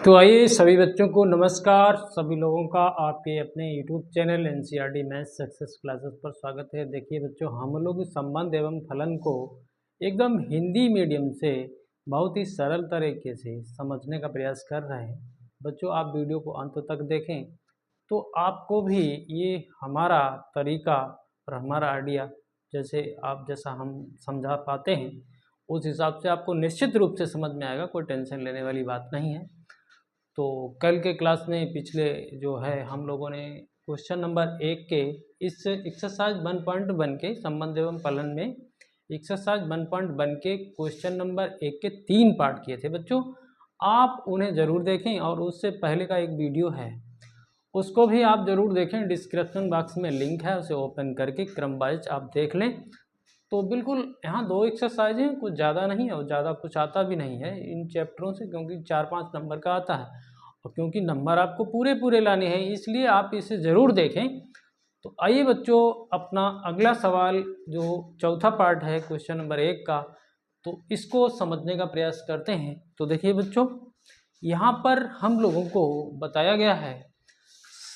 तो आइए सभी बच्चों को नमस्कार। सभी लोगों का आपके अपने YouTube channel NCERT maths success classes पर स्वागत है। देखिए बच्चों, हम लोग संबंध एवं फलन को एकदम हिंदी मीडियम से बहुत ही सरल तरीके से समझने का प्रयास कर रहे हैं। बच्चों, आप वीडियो को अंत तक देखें तो आपको भी ये हमारा तरीका और हमारा आइडिया जैसा हम समझा पाते हैं उस हिसाब से आपको निश्चित रूप से समझ में आएगा। कोई टेंशन लेने वाली बात नहीं है। तो कल के क्लास में पिछले जो है हम लोगों ने क्वेश्चन नंबर 1 के इस एक्सरसाइज 1.1 के संबंध एवं फलन में एक्सरसाइज 1.1 के क्वेश्चन नंबर 1 के 3 पार्ट किए थे। बच्चों, आप उन्हें ज़रूर देखें और उससे पहले का एक वीडियो है उसको भी आप ज़रूर देखें। डिस्क्रिप्शन बॉक्स में लिंक है, उसे ओपन करके क्रम वाइज आप देख लें। तो बिल्कुल यहाँ 2 एक्सरसाइज हैं, कुछ ज़्यादा नहीं है और ज़्यादा कुछ आता भी नहीं है इन चैप्टरों से, क्योंकि 4-5 नंबर का आता है और क्योंकि नंबर आपको पूरे पूरे लाने हैं इसलिए आप इसे ज़रूर देखें। तो आइए बच्चों, अपना अगला सवाल जो चौथा पार्ट है क्वेश्चन नंबर 1 का, तो इसको समझने का प्रयास करते हैं। तो देखिए बच्चों, यहाँ पर हम लोगों को बताया गया है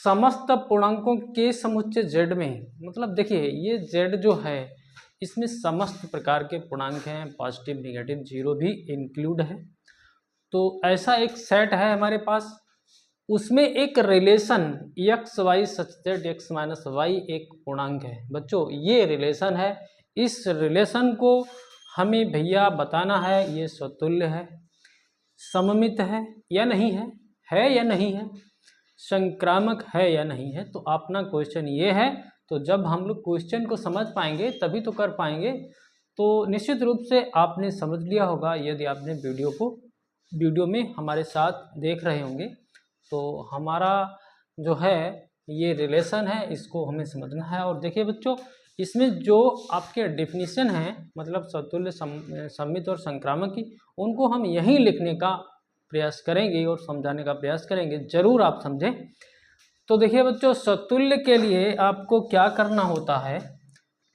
समस्त पूर्णांकों के समुच्चय Z में, मतलब देखिए ये Z जो है इसमें समस्त प्रकार के पूर्णांक हैं, पॉजिटिव नेगेटिव जीरो भी इंक्लूड है। तो ऐसा एक सेट है हमारे पास, उसमें एक relation x y such that x minus y एक पूर्णांक है। बच्चों, ये रिलेशन है, इस रिलेशन को हमें भैया बताना है ये स्वतुल्य है, सममित है या नहीं है या नहीं है, संक्रामक है या नहीं है। तो अपना क्वेश्चन ये है। तो जब हम लोग क्वेश्चन को समझ पाएंगे तभी तो कर पाएंगे। तो निश्चित रूप से आपने समझ लिया होगा यदि आपने वीडियो में हमारे साथ देख रहे होंगे। तो हमारा जो है ये रिलेशन है, इसको हमें समझना है। और देखिए बच्चों, इसमें जो आपके डेफिनेशन हैं, मतलब स्वतुल्य, सममित और संक्रामक की, उनको हम यहीं लिखने का प्रयास करेंगे और समझाने का प्रयास करेंगे, ज़रूर आप समझें। तो देखिए बच्चों, स्वतुल्य के लिए आपको क्या करना होता है,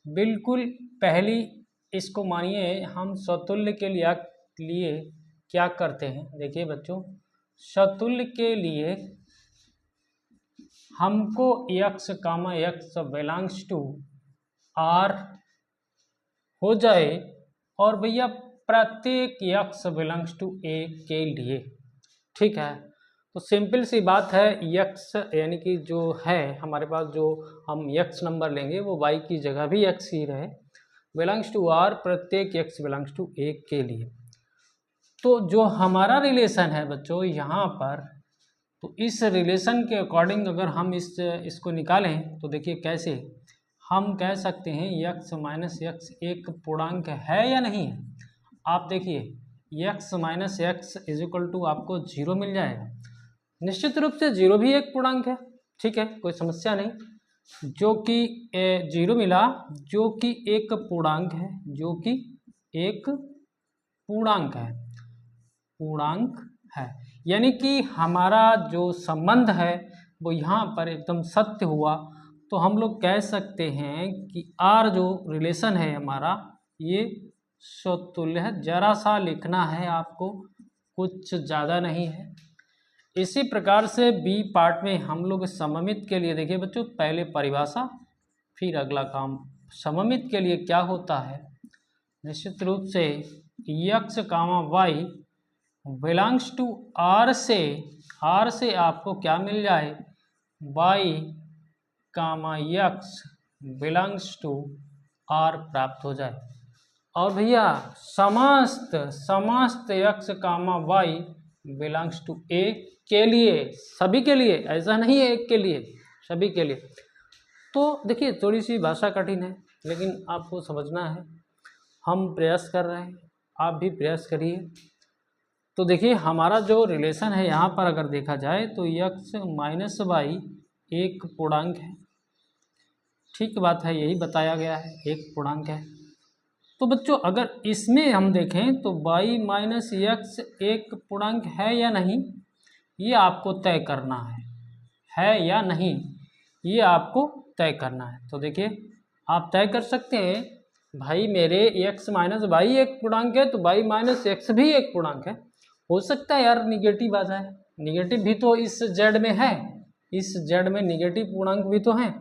बिल्कुल पहली इसको मानिए हम स्वतुल्य के लिए क्या करते हैं। देखिए बच्चों, स्वतुल्य के लिए हमको x, x belongs to R हो जाए और भैया प्रत्येक x बिलोंग्स टू A के लिए, ठीक है। तो सिंपल सी बात है, x यानी कि जो है हमारे पास, जो हम x नंबर लेंगे वो y की जगह भी x ही रहे, बिलोंग्स टू R प्रत्येक x बिलोंग्स टू A के लिए। तो जो हमारा रिलेशन है बच्चों यहाँ पर, तो इस रिलेशन के अकॉर्डिंग अगर हम इसको निकालें तो देखिए कैसे हम कह सकते हैं x माइनस एक्स एक पूर्णांक है या नहीं है। आप देखिए x minus x is equal to आपको 0 मिल जाएगा। निश्चित रूप से 0 भी एक पूर्णांक है, ठीक है, कोई समस्या नहीं। जो कि 0 मिला, जो कि एक पूर्णांक है, जो कि एक पूर्णांक है, यानी कि हमारा जो संबंध है वो यहाँ पर एकदम सत्य हुआ। तो हम लोग कह सकते हैं कि R जो रिलेशन है हमारा ये स्वतुल्य है। जरा सा लिखना है आपको, कुछ ज़्यादा नहीं है। इसी प्रकार से B पार्ट में हम लोग सममित के लिए, देखिए बच्चों, पहले परिभाषा फिर अगला काम। सममित के लिए क्या होता है, निश्चित रूप से x, y belongs to R से आपको क्या मिल जाए, y, x belongs to R प्राप्त हो जाए। और भैया समस्त x, y belongs to A के लिए, सभी के लिए, ऐसा नहीं है एक के लिए, सभी के लिए। तो देखिए थोड़ी सी भाषा कठिन है लेकिन आपको समझना है, हम प्रयास कर रहे हैं, आप भी प्रयास करिए। तो देखिए हमारा जो रिलेशन है यहाँ पर अगर देखा जाए तो x माइनस वाई एक पूर्णांक है, ठीक बात है, यही बताया गया है, एक पूर्णांक है। तो बच्चों अगर इसमें हम देखें तो y माइनस एक्स एक पूर्णांक है या नहीं, ये आपको तय करना है या नहीं, ये आपको तय करना है। तो देखिए आप तय कर सकते हैं, भाई मेरे x माइनस वाई एक पूर्णांक है तो y माइनस एक्स भी एक पूर्णांक है। हो सकता है यार निगेटिव आ जाए, निगेटिव भी तो इस जेड में है, इस जेड में निगेटिव पूर्णांक भी तो हैं।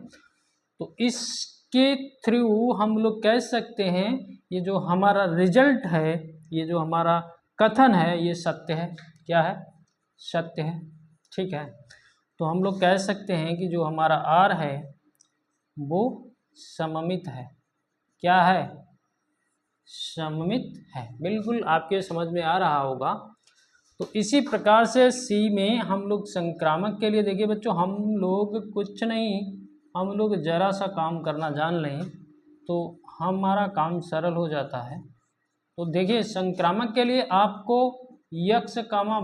तो इसके थ्रू हम लोग कह सकते हैं ये जो हमारा रिजल्ट है, ये जो हमारा कथन है, ये सत्य है। क्या है? सत्य है। ठीक है, तो हम लोग कह सकते हैं कि जो हमारा आर है वो सममित है। क्या है? सममित है। बिल्कुल आपके समझ में आ रहा होगा। तो इसी प्रकार से सी में हम लोग संक्रामक के लिए देखिए बच्चों, हम लोग कुछ नहीं, हम लोग जरा सा काम करना जान लें तो हमारा काम सरल हो जाता है। तो देखिए संक्रामक के लिए आपको x,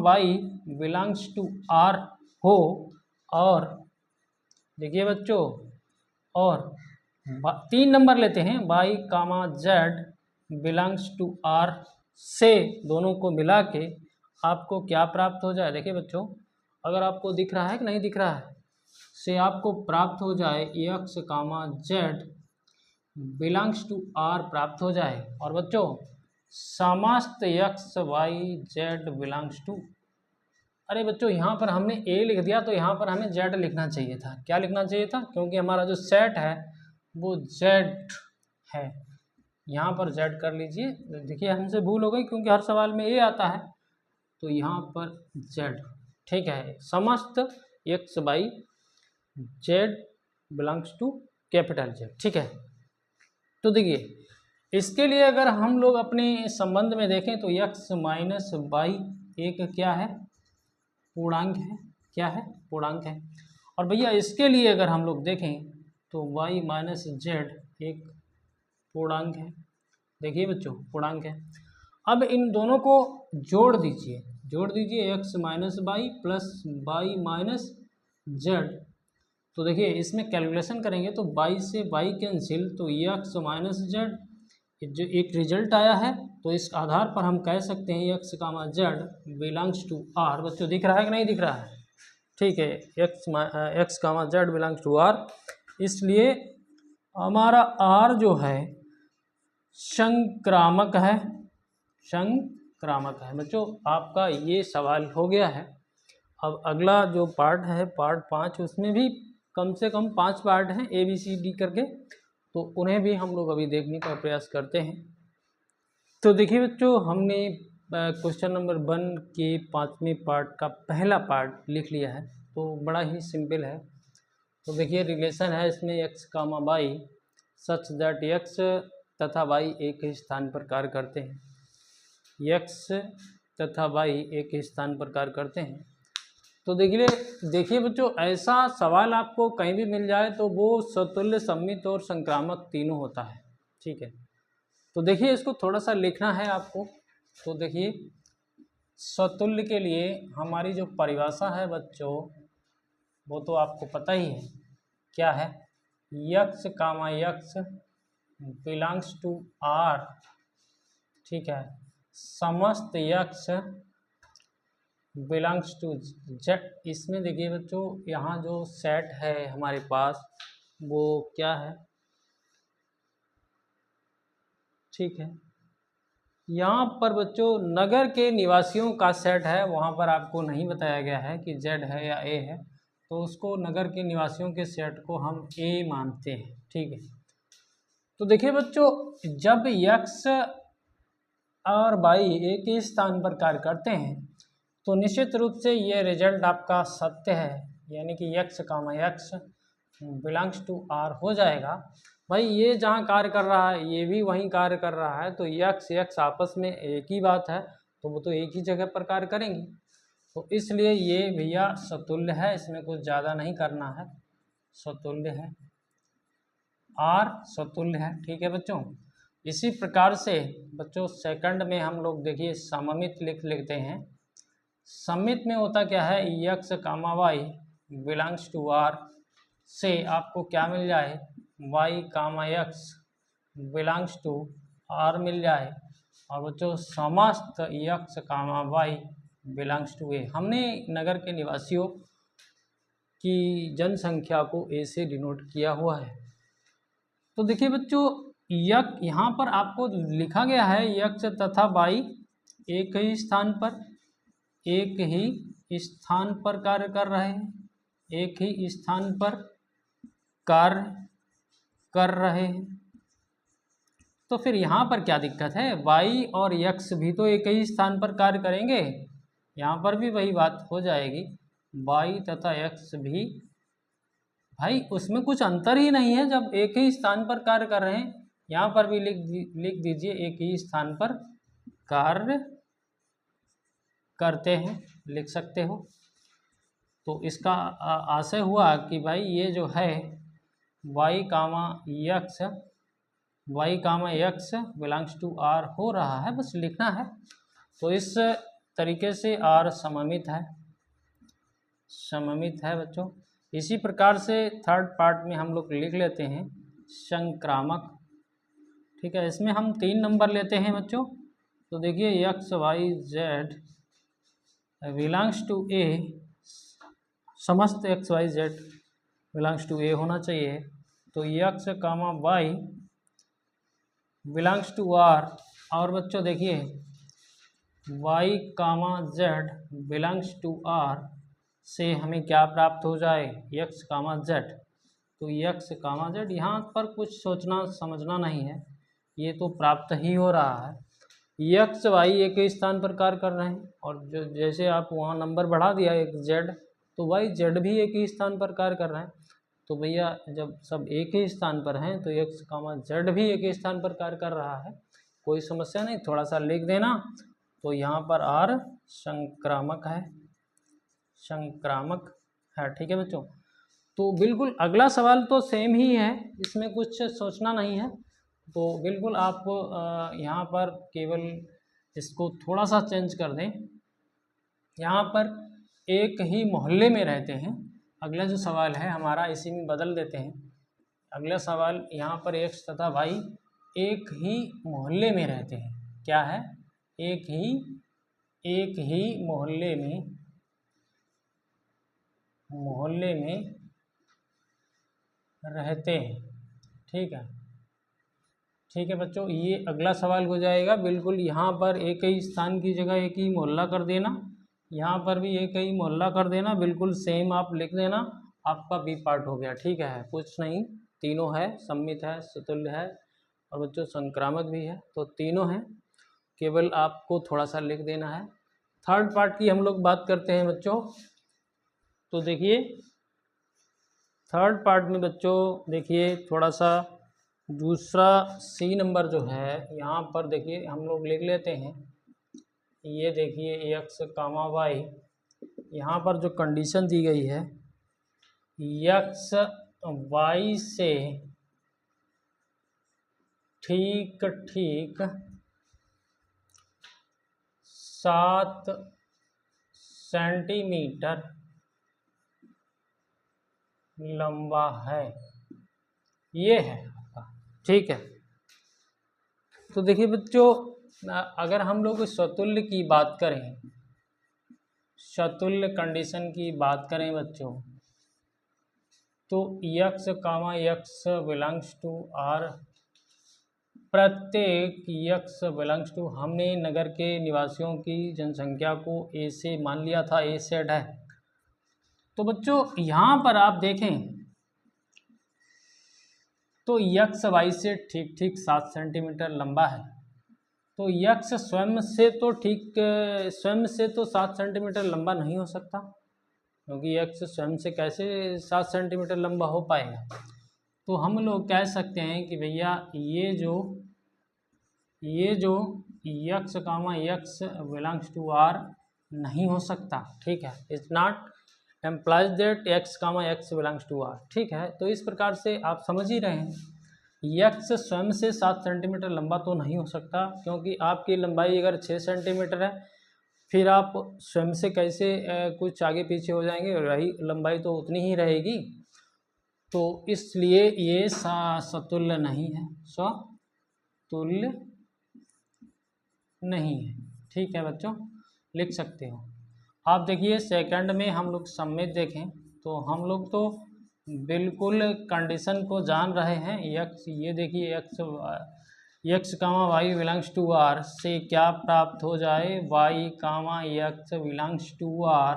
y belongs to r हो, और देखिए बच्चों, और 3 नंबर लेते हैं y, z belongs to r से दोनों को मिला के आपको क्या प्राप्त हो जाए। देखिए बच्चों, अगर आपको दिख रहा है कि नहीं दिख रहा है, से आपको प्राप्त हो जाए x, z belongs to r प्राप्त हो जाए। और बच्चों समस्त x, y, z belongs to, अरे बच्चों यहाँ पर हमने a लिख दिया तो यहाँ पर हमें z लिखना चाहिए था। क्या लिखना चाहिए था? क्योंकि हमारा जो सेट है वो z है। यहाँ पर z कर लीजिए। देखिए हमसे भूल हो गई क्योंकि हर सवाल में a आता है, तो यहाँ पर z। ठीक है, समस्त x, y, z belongs to capital Z। ठीक है, तो देखिए इसके लिए अगर हम लोग अपने संबंध में देखें तो x माइनस वाई एक क्या है? पूर्णांक है। क्या है? पूर्णांक है। और भैया इसके लिए अगर हम लोग देखें तो y माइनस जेड एक पूर्णांक है। देखिए बच्चों पूर्णांक है। अब इन दोनों को जोड़ दीजिए, जोड़ दीजिए x minus y plus y minus z. तो देखिए इसमें कैलकुलेशन करेंगे तो y से y कैंसिल, तो x माइनस जेड जो एक रिजल्ट आया है, तो इस आधार पर हम कह सकते हैं x, z belongs to r। बच्चों दिख रहा है कि नहीं दिख रहा है? ठीक है, x, z belongs to r, इसलिए हमारा r जो है संक्रामक है। संक्रामक है। बच्चों आपका ये सवाल हो गया है। अब अगला जो पार्ट है, पार्ट 5, उसमें भी कम से कम 5 पार्ट हैं ABCD करके, तो उन्हें भी हम लोग अभी देखने का प्रयास करते हैं। तो देखिए बच्चों, हमने क्वेश्चन नंबर 1 के 5वें पार्ट का पहला पार्ट लिख लिया है, तो बड़ा ही सिंपल है। तो देखिए रिलेशन है इसमें x, y such that x तथा y एक ही स्थान पर कार्य करते हैं। x तथा y एक ही स्थान पर कार्य करते हैं। तो देखिए बच्चों, ऐसा सवाल आपको कहीं भी मिल जाए तो वो सतुल्य, सममित और संक्रामक तीनों होता है। ठीक है, तो देखिए इसको थोड़ा सा लिखना है आपको। तो देखिए सतुल्य के लिए हमारी जो परिभाषा है बच्चों, वो तो आपको पता ही है। क्या है? x, x belongs to r। ठीक है, समस्त x बिलोंग्स टू z। इसमें देखिए बच्चों, यहाँ जो सेट है हमारे पास वो क्या है? ठीक है, यहाँ पर बच्चों नगर के निवासियों का सेट है, वहाँ पर आपको नहीं बताया गया है कि z है या a है, तो उसको नगर के निवासियों के सेट को हम a मानते हैं। ठीक है, तो देखिए बच्चों, जब x और y एक ही स्थान पर कार्य करते हैं तो निश्चित रूप से ये रिजल्ट आपका सत्य है, यानी कि x, x belongs to r हो जाएगा। भाई ये जहाँ कार्य कर रहा है ये भी वहीं कार्य कर रहा है, तो x आपस में एक ही बात है, तो वो तो एक ही जगह पर कार्य करेंगी। तो इसलिए ये भैया सतुल्य है, इसमें कुछ ज़्यादा नहीं करना है, सतुल्य है, r सतुल्य है। ठीक है बच्चों, इसी प्रकार से बच्चों सेकंड में हम लोग देखिए सममित लिख लेते हैं। सममित में होता क्या है? x, y belongs to r से आपको क्या मिल जाए? y, x belongs to r मिल जाए। और बच्चों समस्त x, y belongs to a। हमने नगर के निवासियों की जनसंख्या को a से डिनोट किया हुआ है। तो देखिए बच्चों, यहाँ पर आपको लिखा गया है x तथा y एक ही स्थान पर, एक ही स्थान पर कार्य कर रहे हैं, एक ही स्थान पर कार्य कर रहे हैं, तो फिर यहाँ पर क्या दिक्कत है? y और x भी तो एक ही स्थान पर कार्य करेंगे, यहाँ पर भी वही बात हो जाएगी। y तथा x भी, भाई उसमें कुछ अंतर ही नहीं है जब एक ही स्थान पर कार्य कर रहे हैं। यहाँ पर भी लिख दीजिए एक ही स्थान पर कार्य करते हैं, लिख सकते हो। तो इसका आशय हुआ कि भाई ये जो है y comma x belongs to r हो रहा है, बस लिखना है। तो इस तरीके से r सममित है बच्चों। इसी प्रकार से थर्ड पार्ट में हम लोग लिख लेते हैं संक्रामक। ठीक है, इसमें हम 3 नंबर लेते हैं बच्चों। तो देखिए x y z belongs to a, समस्त x y z belongs to a होना चाहिए। तो x comma y belongs to r, और बच्चों देखिए y comma z belongs to r से हमें क्या प्राप्त हो जाए? x कामा z। तो x कामा z, यहाँ पर कुछ सोचना समझना नहीं है, ये तो प्राप्त ही हो रहा है। x y एक ही स्थान पर कार्य कर रहे हैं, और जो जैसे आप वहाँ नंबर बढ़ा दिया एक z, तो y z भी एक ही स्थान पर कार्य कर रहे हैं। तो भैया जब सब एक ही स्थान पर हैं तो x कामा z भी एक ही स्थान पर कार्य कर रहा है, कोई समस्या नहीं, थोड़ा सा लिख देना। तो यहाँ पर r संक्रामक है। ठीक है बच्चों, तो बिल्कुल अगला सवाल तो सेम ही है, इसमें कुछ सोचना नहीं है। तो बिल्कुल आप यहाँ पर केवल इसको थोड़ा सा चेंज कर दें। यहाँ पर एक ही मोहल्ले में रहते हैं, अगला जो सवाल है हमारा इसी में बदल देते हैं। अगला सवाल यहाँ पर x तथा y एक ही मोहल्ले में रहते हैं। क्या है? एक ही मोहल्ले में रहते हैं। ठीक है बच्चों, ये अगला सवाल हो जाएगा। बिल्कुल यहाँ पर एक ही स्थान की जगह एक ही मोहल्ला कर देना, यहाँ पर भी एक ही मोहल्ला कर देना, बिल्कुल सेम आप लिख देना, आपका बी पार्ट हो गया। ठीक है, कुछ नहीं, तीनों है, सम्मित है, सतुल्य है और बच्चों संक्रामक भी है, तो तीनों हैं, केवल आपको थोड़ा सा लिख देना है। थर्ड पार्ट की हम लोग बात करते हैं बच्चों। तो देखिए थर्ड पार्ट में बच्चों देखिए थोड़ा सा दूसरा सी नंबर जो है यहाँ पर देखिए हम लोग लिख लेते हैं। ये देखिए x कामा y, यहाँ पर जो कंडीशन दी गई है x y से ठीक 7 सेंटीमीटर लंबा है, ये है। ठीक है, तो देखिए बच्चों अगर हम लोग स्वतुल्य की बात करें, स्वतुल्य कंडीशन की बात करें बच्चों, तो x comma x belongs to r, प्रत्येक x बिलोंग्स टू, हमने नगर के निवासियों की जनसंख्या को a से मान लिया था, a सेट है। तो बच्चों यहाँ पर आप देखें तो x y से ठीक 7 सेंटीमीटर लंबा है, तो x स्वयं से तो 7 सेंटीमीटर लंबा नहीं हो सकता, क्योंकि x स्वयं से कैसे 7 सेंटीमीटर लंबा हो पाएगा। तो हम लोग कह सकते हैं कि भैया ये जो x comma x belongs to r नहीं हो सकता। ठीक है, it's not implies that x comma x belongs to r। ठीक है, तो इस प्रकार से आप समझ ही रहे हैं x स्वयं से 7 सेंटीमीटर लंबा तो नहीं हो सकता, क्योंकि आपकी लंबाई अगर 6 सेंटीमीटर है फिर आप स्वयं से कैसे कुछ आगे पीछे हो जाएंगे, वही लंबाई तो उतनी ही रहेगी। तो इसलिए ये सतुल्य नहीं है, स्वतुल्य नहीं है। ठीक है बच्चों, लिख सकते हो आप। देखिए सेकंड में हम लोग सम्मित देखें तो हम लोग तो बिल्कुल कंडीशन को जान रहे हैं। ये देखिए x comma y belongs to r से क्या प्राप्त हो जाए, y comma x belongs to r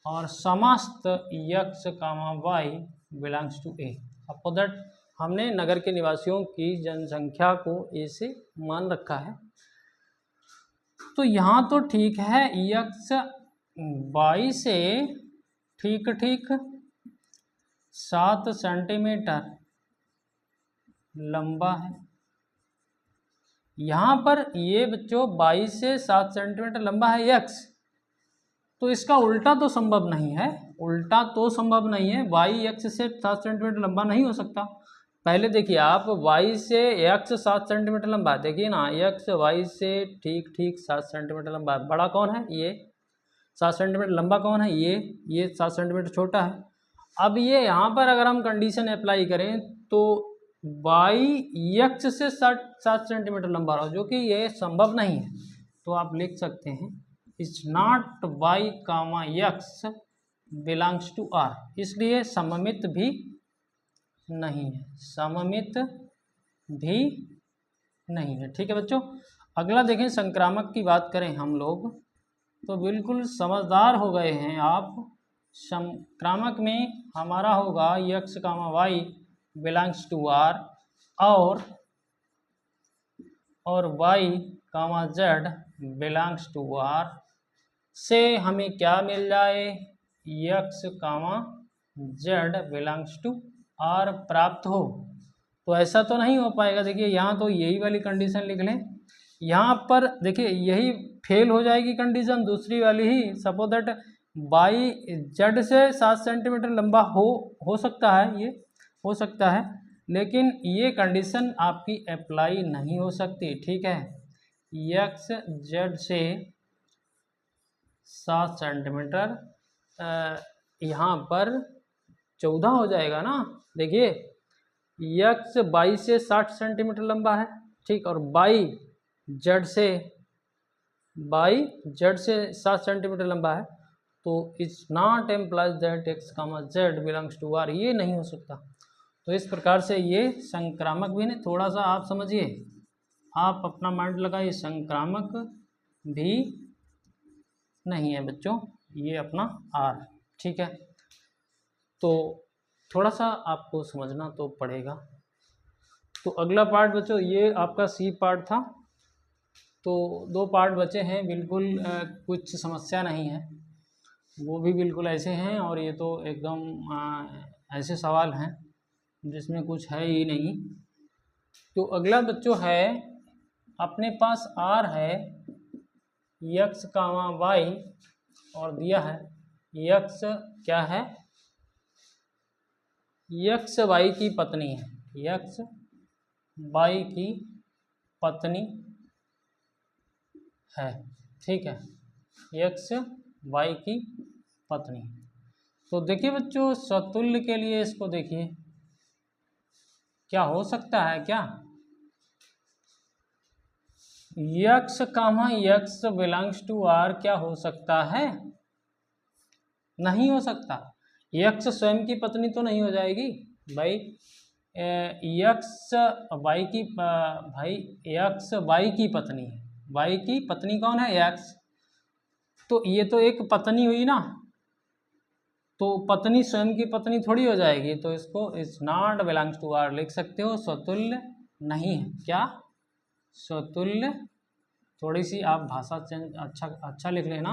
और समस्त x comma y belongs to a. Suppose that हमने नगर के निवासियों की जनसंख्या को ए से मान रखा है। तो यहाँ तो ठीक है, यक्स वाई से ठीक 7 सेंटीमीटर लंबा है। यहाँ पर ये बच्चों 22 से 7 सेंटीमीटर लंबा है यक्स, तो इसका उल्टा तो संभव नहीं है, उल्टा तो संभव नहीं है। वाई यक्स से 7 सेंटीमीटर लंबा नहीं हो सकता। पहले देखिए आप, वाई से यक्स 7 सेंटीमीटर लंबा है, देखिए ना, यक्स वाई से ठीक 7 सेंटीमीटर लंबा है। बड़ा कौन है? ये 7 सेंटीमीटर लंबा कौन है? ये 7 सेंटीमीटर छोटा है। अब ये यहाँ पर अगर हम कंडीशन अप्लाई करें तो वाई यक्स से 7 सेंटीमीटर लंबा रहा, जो कि ये संभव नहीं है। तो आप लिख सकते हैं is not y comma x belongs to r, इसलिए सममित भी नहीं है, सममित भी नहीं है। ठीक है बच्चों, अगला देखें, संक्रामक की बात करें हम लोग तो बिल्कुल समझदार हो गए हैं आप। संक्रामक में हमारा होगा x comma y belongs to R, और y comma z belongs to R से हमें क्या मिल जाए? X comma z belongs to are प्राप्त हो। तो ऐसा तो नहीं हो पाएगा। देखिए यहाँ तो यही वाली कंडीशन लिख लें, यहाँ पर देखिए यही फेल हो जाएगी कंडीशन, दूसरी वाली ही। सपोज दैट वाई जेड से 7 सेंटीमीटर लंबा हो सकता है, ये हो सकता है, लेकिन ये कंडीशन आपकी अप्लाई नहीं हो सकती। ठीक है, यक्स जेड से 7 सेंटीमीटर, यहाँ पर 14 हो जाएगा ना। देखिए यक्स वाई से 60 सेंटीमीटर लंबा है, ठीक, और वाई जेड से 7 सेंटीमीटर लंबा है, तो it's not implies that x comma z belongs to r, ये नहीं हो सकता। तो इस प्रकार से ये संक्रामक भी नहीं, थोड़ा सा आप समझिए, आप अपना माइंड लगाइए, संक्रामक भी नहीं है बच्चों ये अपना आर। ठीक है, तो थोड़ा सा आपको समझना तो पड़ेगा। तो अगला पार्ट बच्चों ये आपका सी पार्ट था, तो 2 पार्ट बचे हैं, बिल्कुल कुछ समस्या नहीं है, वो भी बिल्कुल ऐसे हैं, और ये तो एकदम ऐसे सवाल हैं जिसमें कुछ है ही नहीं। तो अगला बच्चों है, अपने पास आर है यक्स कामा वाई, और दिया है यक्स क्या है? यक्स वाई की पत्नी है, यक्स वाई की पत्नी है। ठीक है, यक्स वाई की पत्नी। तो देखिए बच्चों, स्वतुल्य के लिए इसको देखिए क्या हो सकता है। क्या x comma x belongs to r क्या हो सकता है? नहीं हो सकता। यक्स स्वयं की पत्नी तो नहीं हो जाएगी भाई, यक्स वाई की भाई यक्स वाई की पत्नी है, वाई की पत्नी कौन है? यक्स, तो ये तो एक पत्नी हुई ना, तो पत्नी स्वयं की पत्नी थोड़ी हो जाएगी, तो इसको is not belongs to r लिख सकते हो, स्वतुल्य नहीं है। क्या स्वतुल्य? थोड़ी सी आप भाषा चेंज अच्छा लिख लेना,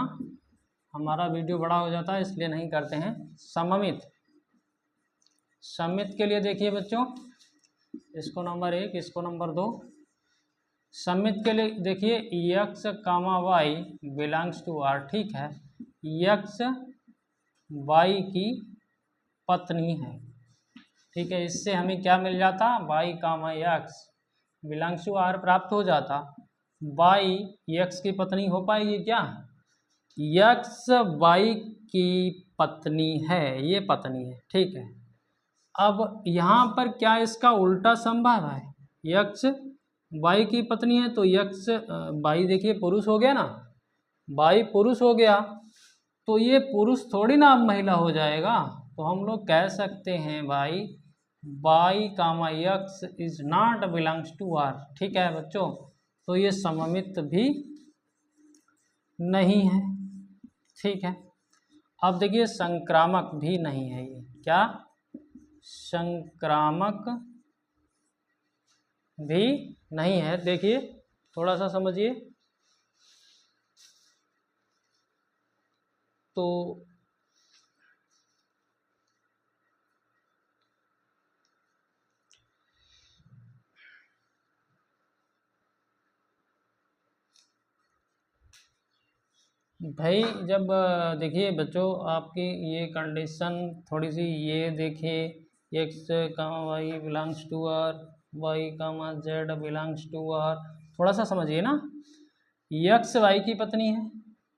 हमारा वीडियो बड़ा हो जाता है इसलिए नहीं करते हैं। सममित, सममित के लिए देखिए बच्चों, इसको नंबर 1, इसको नंबर 2। सममित के लिए देखिए x comma y belongs to are. ठीक है, यक्स वाई की पत्नी है। ठीक है, इससे हमें क्या मिल जाता? Y comma x belongs to are प्राप्त हो जाता। वाई यक्स की पत्नी हो पाएगी क्या? यक्स वाई की पत्नी है, ये पत्नी है। ठीक है, अब यहाँ पर क्या इसका उल्टा संभव है? यक्स वाई की पत्नी है तो यक्स वाई देखिए पुरुष हो गया ना, वाई पुरुष हो गया, तो ये पुरुष थोड़ी ना अब महिला हो जाएगा। तो हम लोग कह सकते हैं भाई y comma x is not belongs to are. ठीक है बच्चों, तो ये सममित भी नहीं है। ठीक है, अब देखिए संक्रामक भी नहीं है ये, क्या संक्रामक भी नहीं है। देखिए थोड़ा सा समझिए, तो भाई जब देखिए बच्चों आपकी ये कंडीशन थोड़ी सी ये देखिए, x comma y belongs to r, y comma z belongs to r, थोड़ा सा समझिए ना। एक्स वाई की पत्नी है,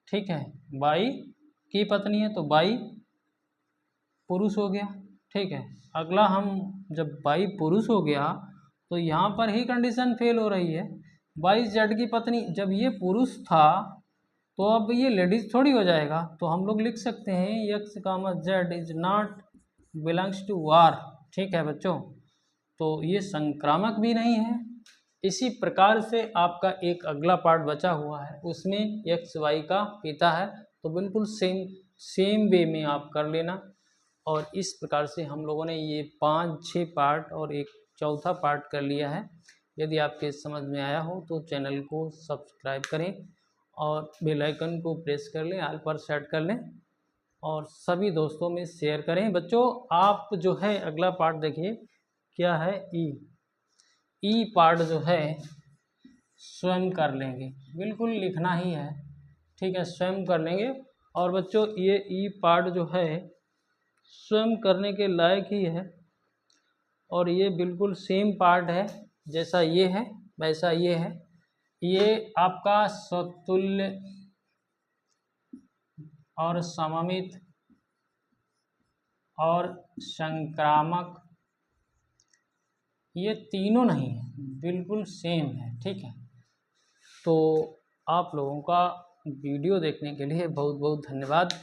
ठीक है, वाई की पत्नी है, तो वाई पुरुष हो गया, ठीक है। अगला हम जब वाई पुरुष हो गया तो यहाँ पर ही कंडीशन फेल हो रही है। वाई जेड की पत्नी, जब ये पुरुष था तो अब ये लेडीज थोड़ी हो जाएगा, तो हम लोग लिख सकते हैं X comma Z is not belongs to are, ठीक है बच्चों। तो ये संक्रामक भी नहीं है। इसी प्रकार से आपका एक अगला पार्ट बचा हुआ है, उसमें एक्स वाई का पिता है, तो बिल्कुल सेम वे में आप कर लेना। और इस प्रकार से हम लोगों ने ये 5-6 पार्ट और एक चौथा पार्ट कर लिया है। यदि आपके समझ में आया हो तो चैनल को सब्सक्राइब करें और बेल आइकन को प्रेस कर लें, ऑल पर सेट कर लें और सभी दोस्तों में शेयर करें। बच्चों आप जो है अगला पार्ट देखिए, क्या है ई पार्ट जो है स्वयं कर लेंगे, बिल्कुल लिखना ही है, ठीक है, स्वयं कर लेंगे। और बच्चों ये ई पार्ट जो है स्वयं करने के लायक ही है, और ये बिल्कुल सेम पार्ट है, जैसा ये है वैसा ये है। ये आपका स्वतुल्य और सममित और संक्रामक, ये तीनों नहीं है, बिल्कुल सेम है, ठीक है। तो आप लोगों का वीडियो देखने के लिए बहुत बहुत धन्यवाद।